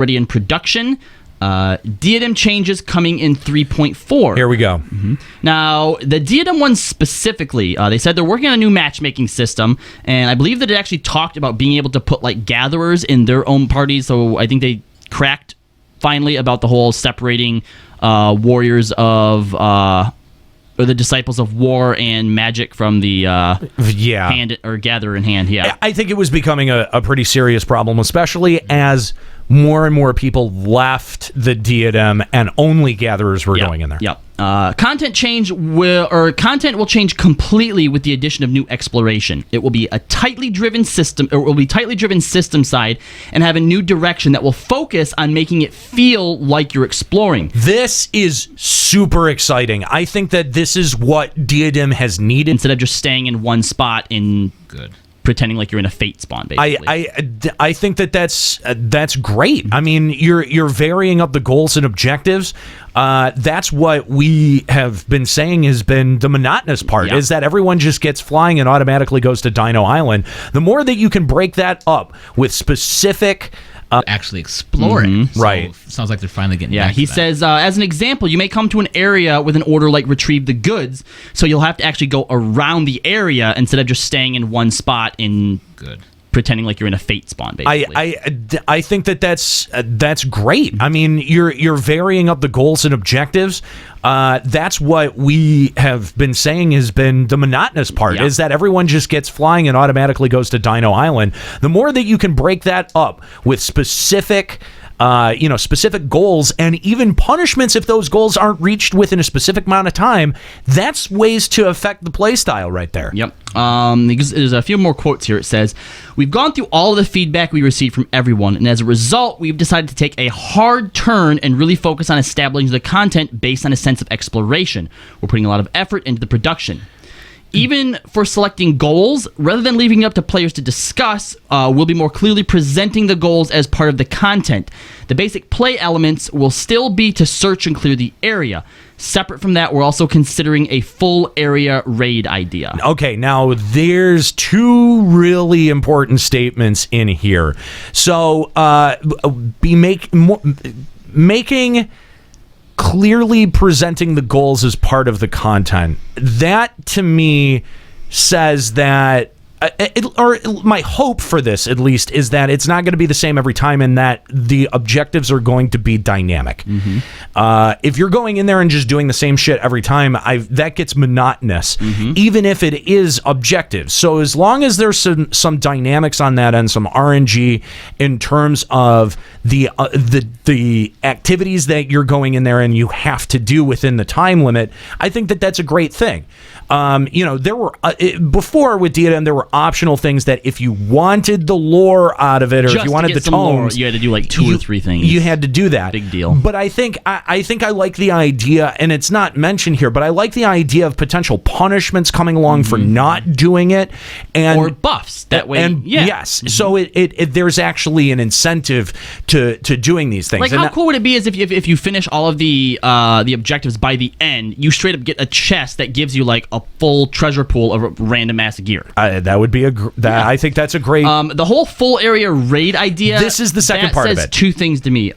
already in production. Diadem changes coming in 3.4. Here we go. Now, the Diadem one specifically, they said they're working on a new matchmaking system, and I believe that it actually talked about being able to put like gatherers in their own parties. So I think they cracked finally about the whole separating warriors of or the disciples of war and magic from the hand or gatherer in hand. Yeah, I think it was becoming a pretty serious problem, especially as more and more people left the Diadem and only gatherers were going in there. Yep. Content will change completely with the addition of new exploration. It will be a tightly driven system, or it will be tightly driven system side, and have a new direction that will focus on making it feel like you're exploring. This is super exciting. I think that this is what Diadem has needed instead of just staying in one spot in pretending like you're in a fate spawn, basically. I think that's great. I mean, you're varying up the goals and objectives. That's what we have been saying has been the monotonous part, is that everyone just gets flying and automatically goes to Dino Island. The more that you can break that up with specific actually exploring. So right. Sounds like they're finally getting back to he that. says, as an example, you may come to an area with an order like retrieve the goods, so you'll have to actually go around the area instead of just staying in one spot in pretending like you're in a fate spawn, basically. I think that's great. I mean, you're varying up the goals and objectives. That's what we have been saying has been the monotonous part, is that everyone just gets flying and automatically goes to Dino Island. The more that you can break that up with specific specific goals and even punishments if those goals aren't reached within a specific amount of time, that's ways to affect the play style right there. Yep. There's a few more quotes here. It says, "We've gone through all of the feedback we received from everyone, and as a result, we've decided to take a hard turn and really focus on establishing the content based on a sense of exploration. We're putting a lot of effort into the production. Even for selecting goals, rather than leaving it up to players to discuss, we'll be more clearly presenting the goals as part of the content. The basic play elements will still be to search and clear the area. Separate from that, we're also considering a full area raid idea." Okay, now there's two really important statements in here. So, making clearly presenting the goals as part of the content. That, to me, says that, my hope for this, at least, is that it's not going to be the same every time and that the objectives are going to be dynamic. If you're going in there and just doing the same shit every time, that gets monotonous, even if it is objectives. So as long as there's some dynamics on that and some RNG in terms of the activities that you're going in there and you have to do within the time limit, I think that that's a great thing. There were before with Diadem, there were optional things that if you wanted the lore out of it, or just if you wanted the tones, lore, you had to do like two or three things. You had to do that. Big deal. But I think I like the idea, and it's not mentioned here, but I like the idea of potential punishments coming along for not doing it, and or buffs that way. And yes, so it there's actually an incentive to doing these things. Like, how cool would it be is if you finish all of the objectives by the end, you straight up get a chest that gives you like a full treasure pool of random ass gear. That would be I think that's a great. The whole full area raid idea. This is the second part of it. Says two things to me.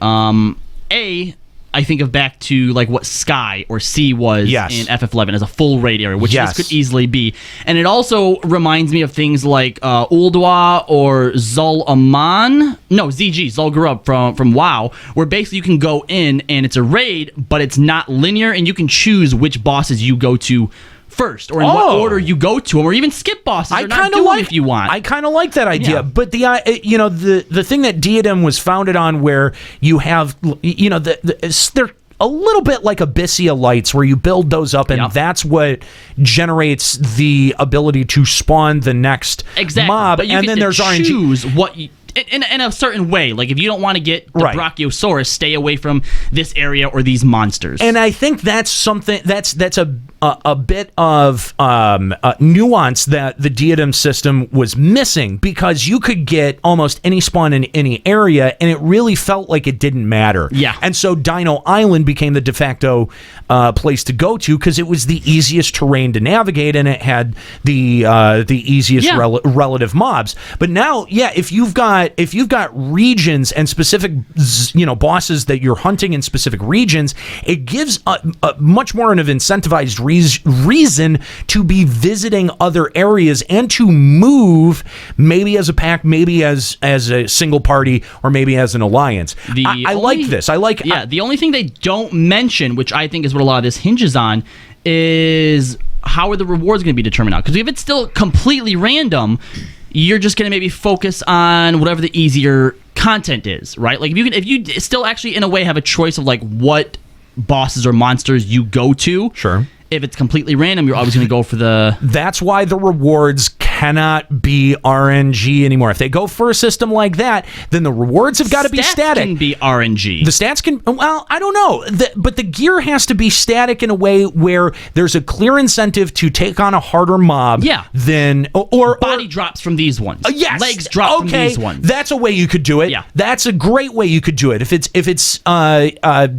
I think of back to like what Sky or Sea was in FF11 as a full raid area, which this could easily be. And it also reminds me of things like Ul'dah or ZG, Zul'Gurub from WoW, where basically you can go in and it's a raid, but it's not linear, and you can choose which bosses you go to first, or in what order you go to them, or even skip bosses. Or not do them if you want. I kind of like that idea, but the thing that Diadem was founded on, where you have they're a little bit like Abyssia Lights, where you build those up, and that's what generates the ability to spawn the next mob. But you and get then to there's choose RNG. what you. In a certain way, like if you don't want to get the Brachiosaurus, stay away from this area or these monsters. And I think that's something that's a bit of nuance that the Diadem system was missing, because you could get almost any spawn in any area, and it really felt like it didn't matter. Yeah. And so Dino Island became the de facto place to go to, because it was the easiest terrain to navigate, and it had the easiest relative mobs. But now, if you've got got regions and specific bosses that you're hunting in specific regions, it gives a much more of an incentivized reason to be visiting other areas and to move, maybe as a pack, maybe as a single party, or maybe as an alliance. I like this. The only thing they don't mention, which I think is what a lot of this hinges on, is how are the rewards going to be determined out? Because if it's still completely random, you're just going to maybe focus on whatever the easier content is, right? Like if you still actually in a way have a choice of like what bosses or monsters you go to. Sure. If it's completely random, you're always going to go for the... That's why the rewards cannot be RNG anymore. If they go for a system like that, then the rewards have got to be static. Stats can be RNG. The stats can... Well, I don't know. But the gear has to be static in a way where there's a clear incentive to take on a harder mob than... Or body drops from these ones. Yes. Legs drop from these ones. That's a way you could do it. Yeah. That's a great way you could do it. If it's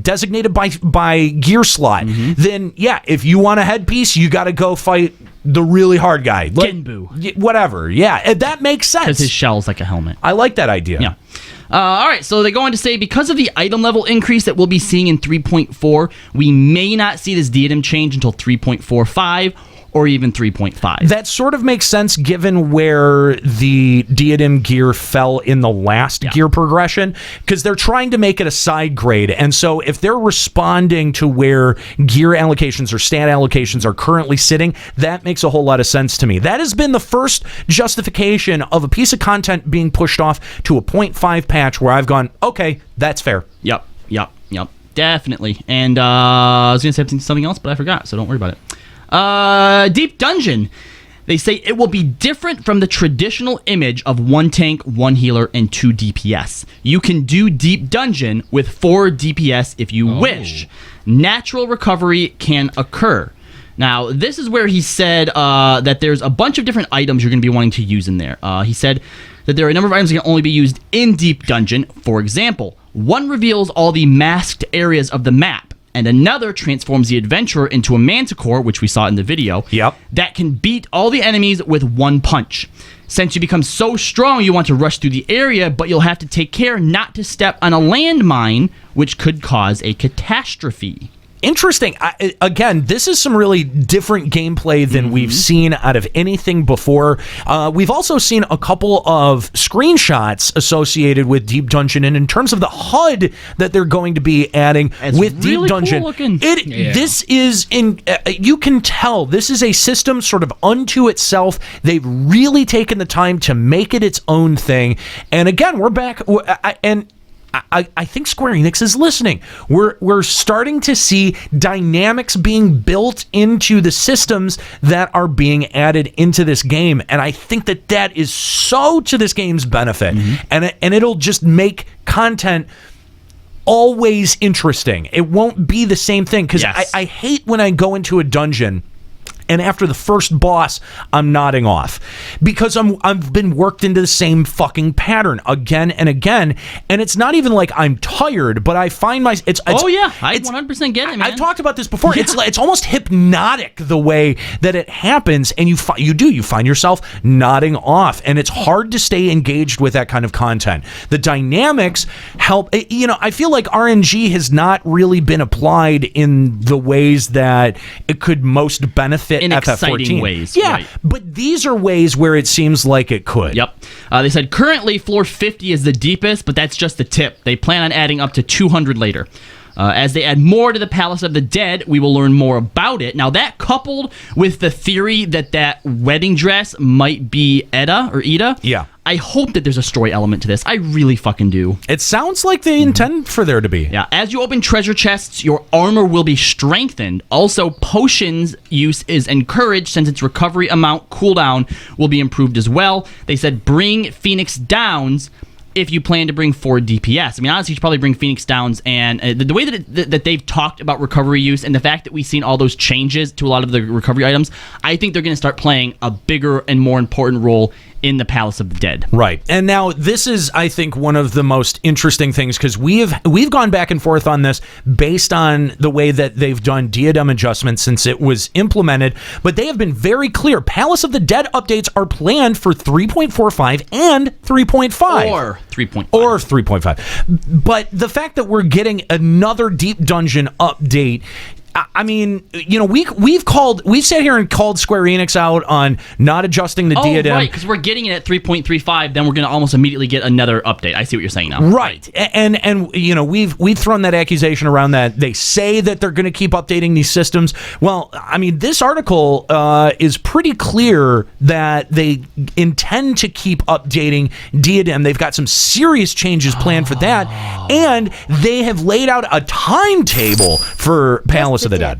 designated by gear slot, then if you want a headpiece, you got to go fight the really hard guy. Genbu. Whatever. Yeah, that makes sense. Because his shell's like a helmet. I like that idea. Yeah. All right, so they go on to say, because of the item level increase that we'll be seeing in 3.4, we may not see this Diadem change until 3.45 or even 3.5. That sort of makes sense given where the Diadem gear fell in the last gear progression, because they're trying to make it a side grade. And so if they're responding to where gear allocations or stat allocations are currently sitting, that makes a whole lot of sense to me. That has been the first justification of a piece of content being pushed off to a 0.5 patch where I've gone, okay, that's fair. Yep. Definitely. And I was going to say something else, but I forgot, so don't worry about it. Deep Dungeon. They say it will be different from the traditional image of 1 tank, 1 healer, and 2 DPS. You can do Deep Dungeon with 4 DPS if you wish. Natural recovery can occur. Now, this is where he said that there's a bunch of different items you're going to be wanting to use in there. He said that there are a number of items that can only be used in Deep Dungeon. For example, one reveals all the masked areas of the map, and another transforms the adventurer into a manticore, which we saw in the video, that can beat all the enemies with 1 punch. Since you become so strong, you want to rush through the area, but you'll have to take care not to step on a landmine, which could cause a catastrophe. Interesting. Again, this is some really different gameplay than we've seen out of anything before. We've also seen a couple of screenshots associated with Deep Dungeon, and in terms of the HUD that they're going to be adding with really Deep Dungeon, cool looking. This is you can tell this is a system sort of unto itself. They've really taken the time to make it its own thing. And again, we're back, and I think Square Enix is listening. We're starting to see dynamics being built into the systems that are being added into this game, and I think that is so to this game's benefit, and it'll just make content always interesting. It won't be the same thing, because I hate when I go into a dungeon and after the first boss, I'm nodding off because I've been worked into the same fucking pattern again and again, and it's not even like I'm tired, but I find I 100% get it, man. I've talked about this before. It's almost hypnotic the way that it happens, and you find yourself nodding off, and it's hard to stay engaged with that kind of content. The dynamics help. I feel like RNG has not really been applied in the ways that it could most benefit in FF14. exciting ways. Yeah, right. But these are ways where it seems like it could. Yep. They said currently floor 50 is the deepest, but that's just the tip. They plan on adding up to 200 later. As they add more to the Palace of the Dead, we will learn more about it. Now, that coupled with the theory that wedding dress might be Ida, yeah, I hope that there's a story element to this. I really fucking do. It sounds like they intend for there to be. Yeah, as you open treasure chests, your armor will be strengthened. Also, potions use is encouraged since its recovery amount cooldown will be improved as well. They said bring Phoenix Downs if you plan to bring 4 DPS. I mean, honestly, you should probably bring Phoenix Downs, and the way that they've talked about recovery use and the fact that we've seen all those changes to a lot of the recovery items, I think they're going to start playing a bigger and more important role in the Palace of the Dead. Right. And now this is, I think, one of the most interesting things, because we've gone back and forth on this based on the way that they've done Diadem adjustments since it was implemented, but they have been very clear. Palace of the Dead updates are planned for 3.45 and 3.5. Or 3.5. Or 3.5. But the fact that we're getting another Deep Dungeon update, I mean, you know, we've sat here and called Square Enix out on not adjusting the Diadem. Right, because we're getting it at 3.35, then we're going to almost immediately get another update. I see what you're saying now. Right. And you know, we've thrown that accusation around that they say that they're going to keep updating these systems. Well, I mean, this article is pretty clear that they intend to keep updating Diadem. They've got some serious changes planned for that, and they have laid out a timetable for Palace of the Dead.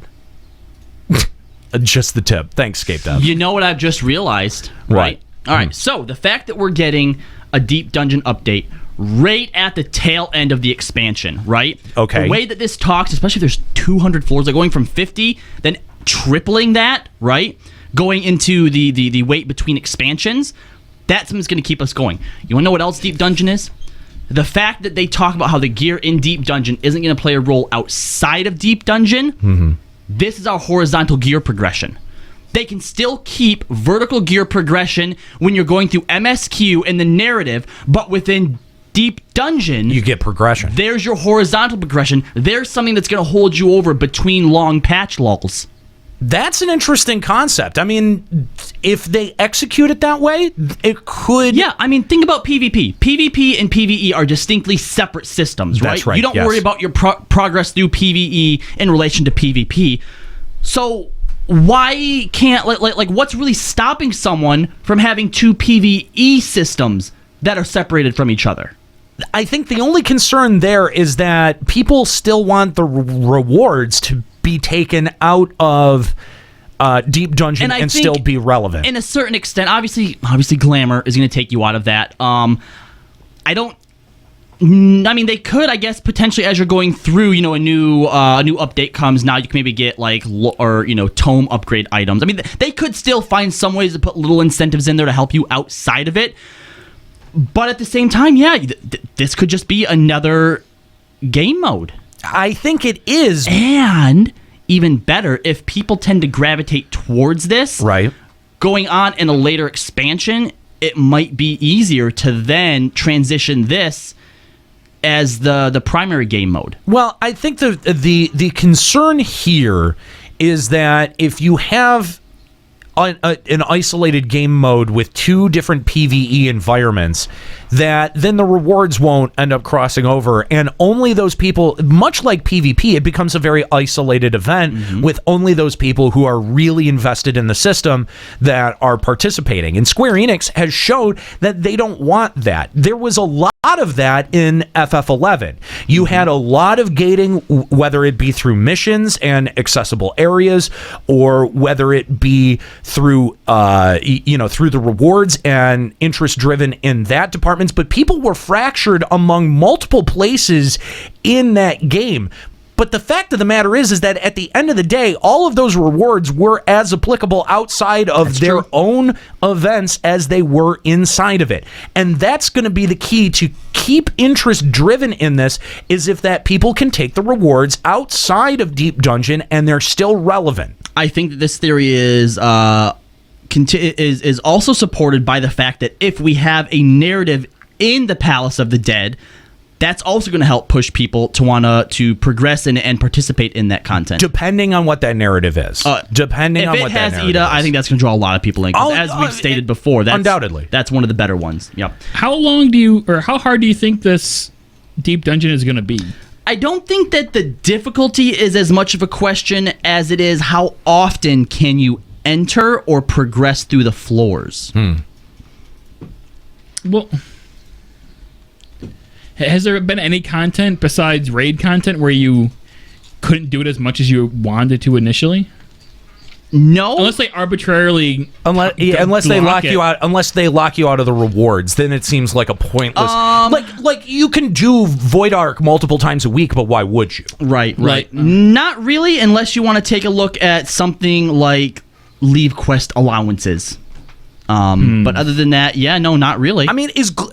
Just the tip. Thanks, Scape Dev. You know what I've just realized, right? All right, so the fact that we're getting a Deep Dungeon update right at the tail end of the expansion, right? Okay. The way that this talks, especially if there's 200 floors, like going from 50, then tripling that, right? Going into the wait between expansions, that's something's going to keep us going. You want to know what else Deep Dungeon is? The fact that they talk about how the gear in Deep Dungeon isn't going to play a role outside of Deep Dungeon, this is our horizontal gear progression. They can still keep vertical gear progression when you're going through MSQ in the narrative, but within Deep Dungeon, you get progression. There's your horizontal progression. There's something that's going to hold you over between long patch lulls. That's an interesting concept. I mean, if they execute it that way, it could... Yeah, I mean, think about PvP. PvP and PvE are distinctly separate systems, right? That's right, You don't worry about your progress through PvE in relation to PvP. So why can't... Like, what's really stopping someone from having 2 PvE systems that are separated from each other? I think the only concern there is that people still want the rewards to be taken out of Deep Dungeon and still be relevant. In a certain extent, obviously glamour is going to take you out of that. I mean, they could, I guess, potentially as you're going through, you know, a new update comes. Now you can maybe get tome upgrade items. I mean, they could still find some ways to put little incentives in there to help you outside of it. But at the same time, yeah, this could just be another game mode. I think it is. And even better, if people tend to gravitate towards this, right, going on in a later expansion, it might be easier to then transition this as the primary game mode. Well, I think the concern here is that if you have an isolated game mode with 2 different PvE environments, that then the rewards won't end up crossing over, and only those people, much like PvP, it becomes a very isolated event with only those people who are really invested in the system that are participating. And Square Enix has showed that they don't want that. There was a lot of that in FF11. You had a lot of gating, whether it be through missions and accessible areas, or whether it be through through the rewards and interest driven in that department. But people were fractured among multiple places in that game. But the fact of the matter is that at the end of the day, all of those rewards were as applicable outside of their own events as they were inside of it. And that's going to be the key to keep interest driven in this, is if that people can take the rewards outside of Deep Dungeon and they're still relevant. I think that this theory is also supported by the fact that if we have a narrative in the Palace of the Dead, that's also going to help push people to want to progress and participate in that content. Depending on what that narrative is. Depending on what that narrative is. If it has Ida, I think that's going to draw a lot of people in. As we've stated before, undoubtedly. That's one of the better ones. Yep. How hard do you think this Deep Dungeon is going to be? I don't think that the difficulty is as much of a question as it is how often can you enter or progress through the floors. Well, has there been any content besides raid content where you couldn't do it as much as you wanted to initially? no. Unless they arbitrarily Unless they lock you out, of the rewards, then it seems like a pointless. Like you can do Void Arc multiple times a week, but why would you? Right. Not really, unless you want to take a look at something like Leave Quest allowances. But other than that, no, not really. I mean,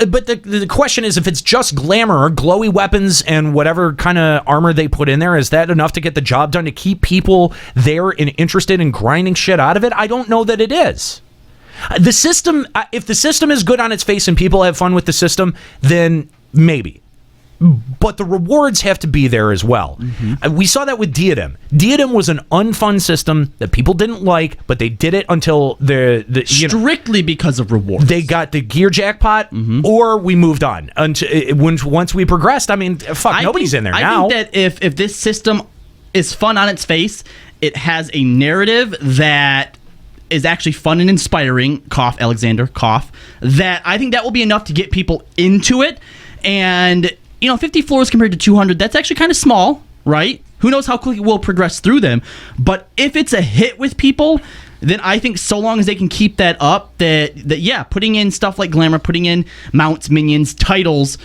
but the question is, if it's just glamour, glowy weapons, and whatever kind of armor they put in there, is that enough to get the job done to keep people there and interested in grinding shit out of it? I don't know that it is. The system, if the system is good on its face and people have fun with the system, then maybe. But the rewards have to be there as well. We saw that with Diadem. Diadem was an unfun system that people didn't like, but they did it until strictly because of rewards. They got the gear jackpot, or we moved on. Once we progressed, I mean, nobody's in there now. I think that if this system is fun on its face, it has a narrative that is actually fun and inspiring. Cough, Alexander, cough. That I think that will be enough to get people into it. And 50 floors compared to 200, that's actually kind of small, right? Who knows how quickly we'll progress through them. But if it's a hit with people, then I think so long as they can keep that up, that putting in stuff like glamour, putting in mounts, minions, titles.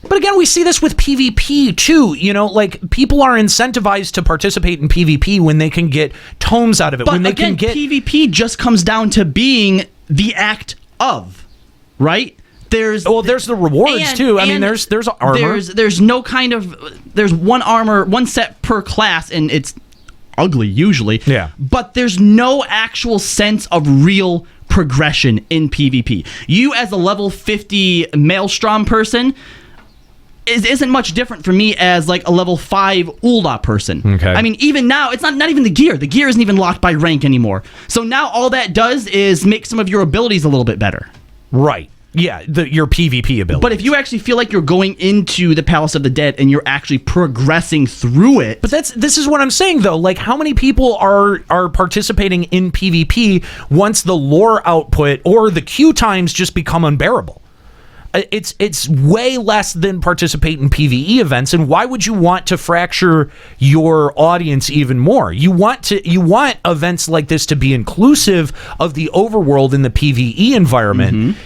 But again, we see this with PvP too. Like people are incentivized to participate in PvP when they can get tomes out of it. But when they again, can get PvP just comes down to being the act of, right? There's the rewards too. I mean, there's armor. There's no kind of there's one armor, one set per class, and it's ugly usually. Yeah. But there's no actual sense of real progression in PvP. You as a level 50 Maelstrom person isn't much different for me as like a level 5 Ulda person. Okay. I mean, even now, it's not even the gear. The gear isn't even locked by rank anymore. So now all that does is make some of your abilities a little bit better. Right. Yeah, your PvP ability. But if you actually feel like you're going into the Palace of the Dead and you're actually progressing through it... But this is what I'm saying, though. Like, how many people are participating in PvP once the lore output or the queue times just become unbearable? It's way less than participate in PvE events, and why would you want to fracture your audience even more? You want events like this to be inclusive of the overworld in the PvE environment.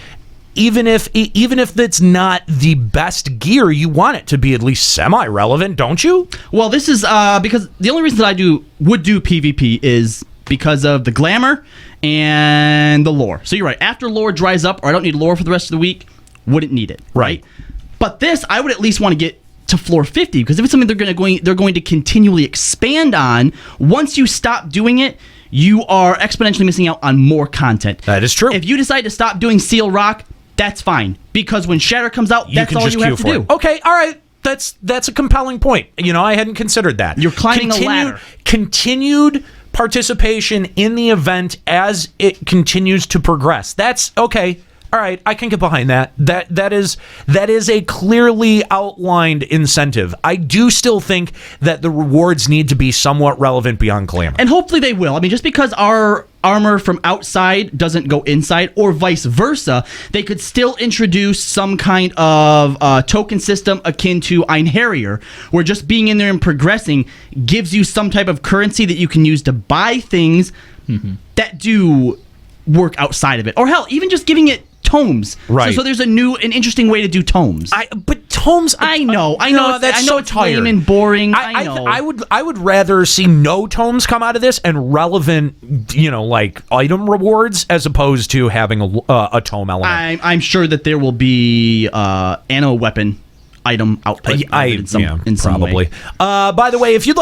Even if it's not the best gear, you want it to be at least semi-relevant, don't you? Well, this is because the only reason that I would do PvP is because of the glamour and the lore. So you're right. After lore dries up, or I don't need lore for the rest of the week, wouldn't need it. Right. But this, I would at least want to get to floor 50, because if it's something they're going to continually expand on, once you stop doing it, you are exponentially missing out on more content. That is true. If you decide to stop doing Seal Rock, that's fine, because when Shatter comes out, that's all you have to do. Okay, all right. That's a compelling point. I hadn't considered that. You're climbing a ladder. Continued participation in the event as it continues to progress. That's okay. All right, I can get behind that. That is a clearly outlined incentive. I do still think that the rewards need to be somewhat relevant beyond glamour. And hopefully they will. I mean, just because our armor from outside doesn't go inside, or vice versa, they could still introduce some kind of token system akin to Einherjar, where just being in there and progressing gives you some type of currency that you can use to buy things that do work outside of it. Or hell, even just giving it tomes. Right. So there's an interesting way to do tomes. But tomes, I know that's so it's lame and boring. I know. I would rather see no tomes come out of this and relevant, like item rewards, as opposed to having a tome element. I'm sure that there will be ammo weapon item output in some probably. way. By the way, if you'd like